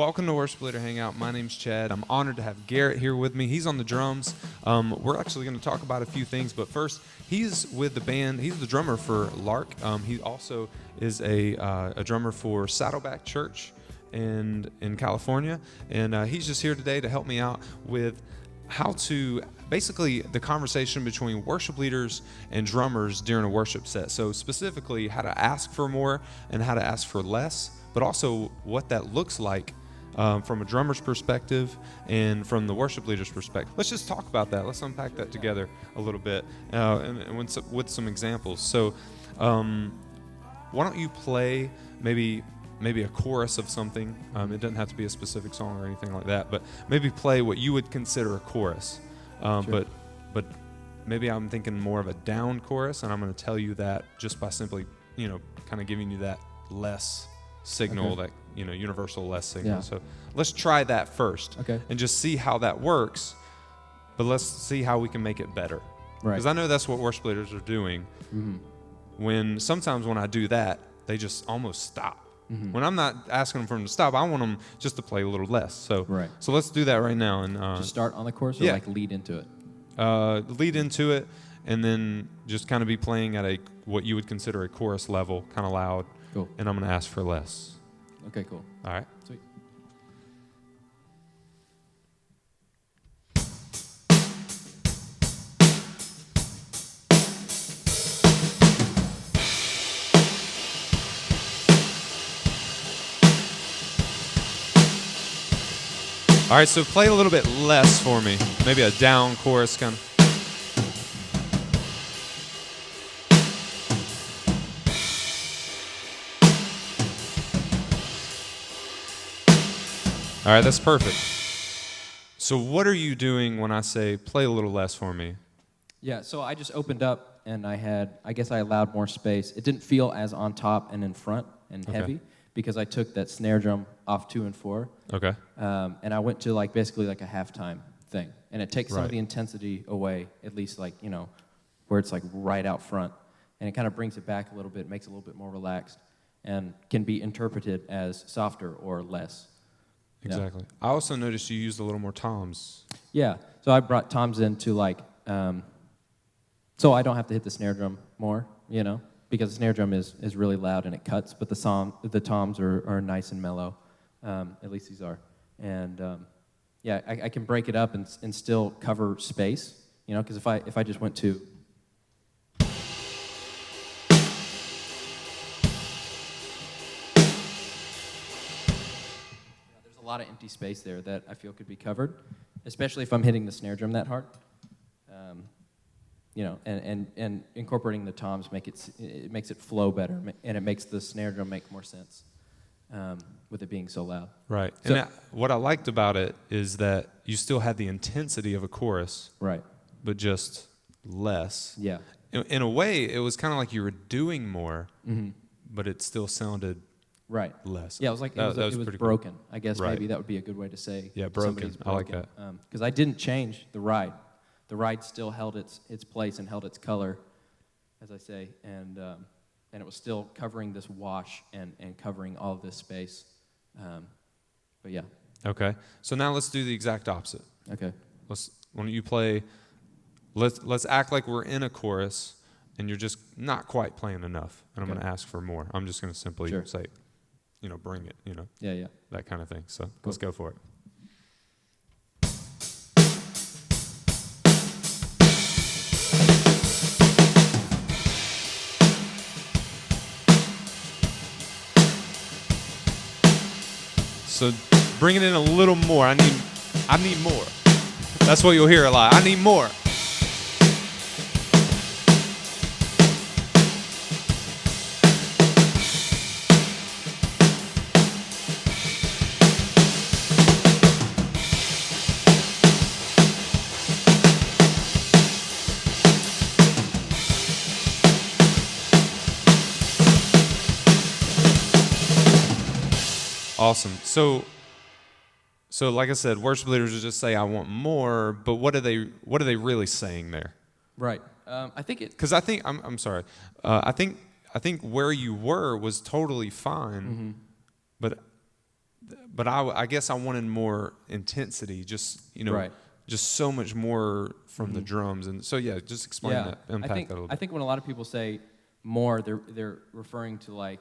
welcome to Worship Leader Hangout. My name's Chad. I'm honored to have Garrett here with me. He's on the drums. We're actually going to talk about a few things, but first, he's with the band. He's the drummer for LARK. He also is a drummer for Saddleback Church in California, and he's just here today to help me out with how to basically the conversation between worship leaders and drummers during a worship set. So specifically, how to ask for more and how to ask for less, but also what that looks like from a drummer's perspective and from the worship leader's perspective. Let's just talk about that. Let's unpack that together a little bit and with some examples. So why don't you play maybe a chorus of something. It doesn't have to be a specific song or anything like that, but maybe play what you would consider a chorus. Sure. But maybe I'm thinking more of a down chorus, and I'm going to tell you that just by simply, kind of giving you that less signal, Okay. that, universal less signal. Yeah. So let's try that first. Okay. And just see how that works, but let's see how we can make it better. Right. Because I know that's what worship leaders are doing. Mm-hmm. Sometimes when I do that, they just almost stop. Mm-hmm. When I'm not asking them for them to stop, I want them just to play a little less. So, Right. So let's do that right now and Just start on the chorus or yeah. like lead into it? Lead into it, and then just kind of be playing at what you would consider a chorus level, kind of loud. Cool. And I'm going to ask for less. Okay, cool. All right. Sweet. All right. So play a little bit less for me. Maybe a down chorus kind of. All right, that's perfect. So what are you doing when I say play a little less for me? Yeah, so I just opened up and I guess I allowed more space. It didn't feel as on top and in front and Okay. heavy because I took that snare drum off 2 and 4. Okay. And I went to basically a halftime thing. And it takes some Right. of the intensity away, at least where it's right out front. And it kind of brings it back a little bit, makes it a little bit more relaxed, and can be interpreted as softer or less. Yeah. Exactly. I also noticed you used a little more toms. Yeah, so I brought toms in to so I don't have to hit the snare drum more, because the snare drum is really loud and it cuts, but the toms are nice and mellow, at least these are. And I can break it up and still cover space, because if I just went to a lot of empty space there that I feel could be covered, especially if I'm hitting the snare drum that hard. And incorporating the toms it makes it flow better, and it makes the snare drum make more sense with it being so loud. Right. So- And what I liked about it is that you still had the intensity of a chorus, Right. but just less. Yeah. In a way, it was kind of like you were doing more, Mm-hmm. but it still sounded Right. less. Yeah, it was That it was pretty cool. broken. I guess Right. maybe that would be a good way to say. Yeah, somebody's broken. I like that. Because I didn't change the ride. The ride still held its place and held its color, as I say, and it was still covering this wash and covering all of this space. But yeah. Okay. So now let's do the exact opposite. Okay. Why don't you play? Let's act like we're in a chorus, and you're just not quite playing enough, and I'm Okay. going to ask for more. I'm just going to simply Sure. say, bring it, Yeah. that kind of thing. So let's go for it. So bring it in a little more. I need more. That's what you'll hear a lot. I need more. Awesome. So like I said, worship leaders will just say, "I want more," but what are they really saying there? Right. I think it. Because I'm sorry. I think where you were was totally fine, but but I guess I wanted more intensity, just Right. just so much more from the drums, and so yeah, just explain that, unpack that a little bit. I think when a lot of people say more, they're referring to like,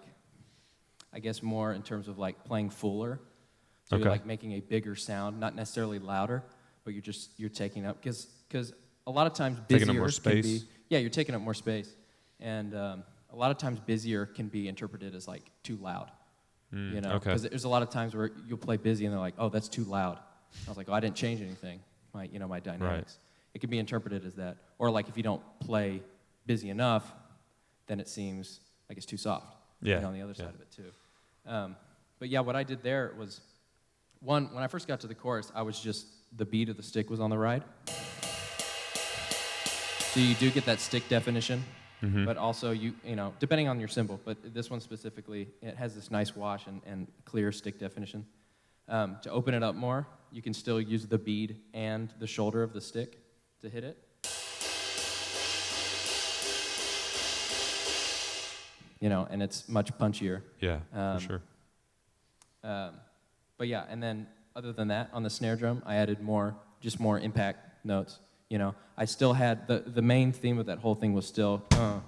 I guess more in terms of like playing fuller. So Okay. you're like making a bigger sound, not necessarily louder, but you're taking up because a lot of times Taking busier up more can be space. you're taking up more space, and a lot of times busier can be interpreted as like too loud. Okay. Because there's a lot of times where you'll play busy and they're like, oh, that's too loud. I was like, oh, I didn't change anything, my dynamics. It can be interpreted as that, or like if you don't play busy enough, then it seems like it's too soft. Yeah. On the other side of it too. But yeah, what I did there was, when I first got to the chorus, I was just, the beat of the stick was on the ride. So you do get that stick definition, but also you depending on your cymbal, but this one specifically, it has this nice wash and clear stick definition. To open it up more, you can still use the bead and the shoulder of the stick to hit it. And it's much punchier. Yeah, for sure. But yeah, and then other than that, on the snare drum, I added more impact notes. I still had the main theme of that whole thing was still, but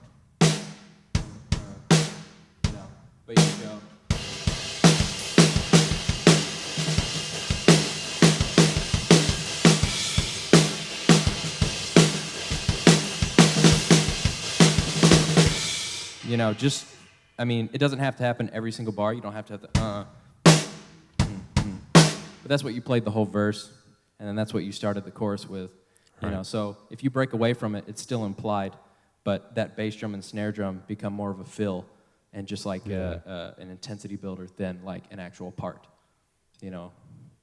you go. It doesn't have to happen every single bar. You don't have to have the, But that's what you played the whole verse, and then that's what you started the chorus with. Right. So if you break away from it, it's still implied, but that bass drum and snare drum become more of a fill and just like an intensity builder than like an actual part.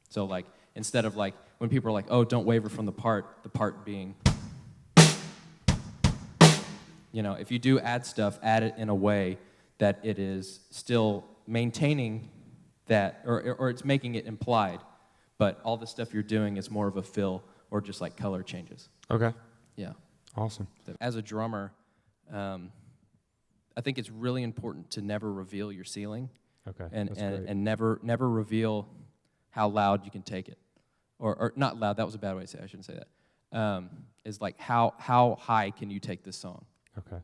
So like instead of like when people are like, oh, don't waver from the part being, if you do add stuff, add it in a way that it is still maintaining that, or it's making it implied, but all the stuff you're doing is more of a fill or just like color changes. Okay. Yeah. Awesome. As a drummer, I think it's really important to never reveal your ceiling. Okay. And never reveal how loud you can take it. Or not loud, that was a bad way to say it, I shouldn't say that. Is like how high can you take this song? Okay.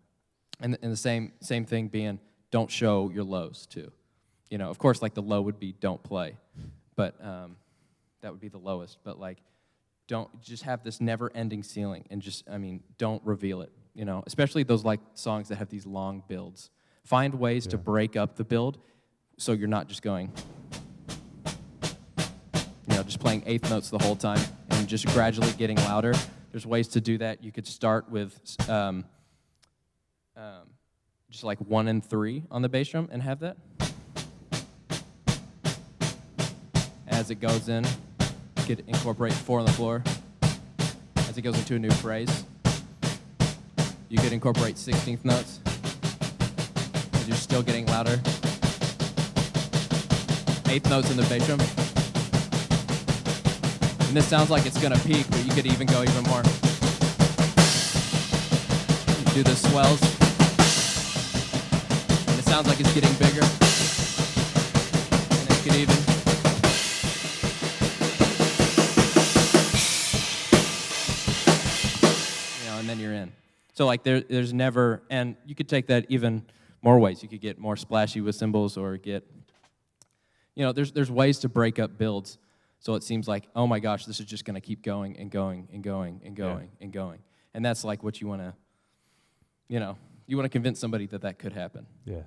And the same thing being, don't show your lows too. Of course, like the low would be don't play, but that would be the lowest. But like, don't just have this never-ending ceiling, and don't reveal it. Especially those like songs that have these long builds. Find ways to break up the build, so you're not just going, just playing eighth notes the whole time and just gradually getting louder. There's ways to do that. You could start with just like 1 and 3 on the bass drum and have that. As it goes in, you could incorporate 4 on the floor. As it goes into a new phrase, you could incorporate 16th notes. As you're still getting louder. 8th notes in the bass drum. And this sounds like it's gonna peak, but you could even go even more. You do the swells. And it sounds like it's getting bigger. And it could even. And then you're in. So like there's never, and you could take that even more ways. You could get more splashy with cymbals, or get, there's ways to break up builds. So it seems like, oh my gosh, this is just going to keep going and going and going and going and going. And that's like what you want to, you want to convince somebody that could happen. Yeah.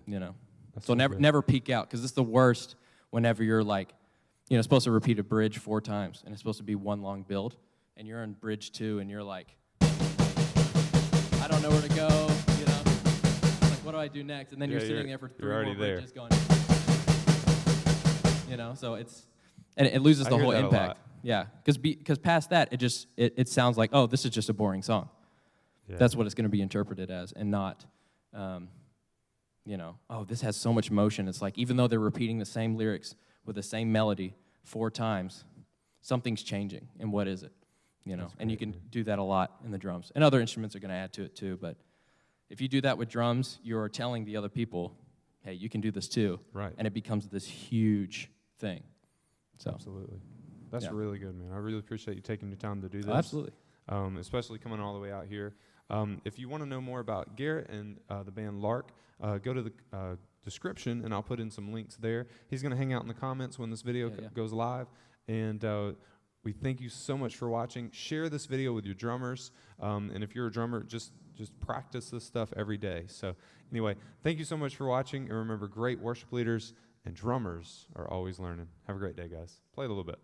So never peak out, because it's the worst whenever you're like, supposed to repeat a bridge 4 times, and it's supposed to be one long build, and you're in bridge 2, and you're like, I don't know where to go, like, what do I do next? And then you're sitting there for 3 more bridges going, so it's, and it loses the whole impact. Yeah, because past that, it sounds like, oh, this is just a boring song. Yeah. That's what it's going to be interpreted as, and not, oh, this has so much motion. It's like, even though they're repeating the same lyrics with the same melody 4 times, something's changing, and what is it? And you can do that a lot in the drums. And other instruments are going to add to it too, but if you do that with drums, you're telling the other people, hey, you can do this too. Right. And it becomes this huge thing. So Absolutely. That's Yeah. really good, man. I really appreciate you taking your time to do this. absolutely. Especially coming all the way out here. If you want to know more about Garrett and the band LARK, go to the description, and I'll put in some links there. He's going to hang out in the comments when this video Yeah. goes live. And we thank you so much for watching. Share this video with your drummers. And if you're a drummer, just practice this stuff every day. So anyway, thank you so much for watching. And remember, great worship leaders and drummers are always learning. Have a great day, guys. Play a little bit.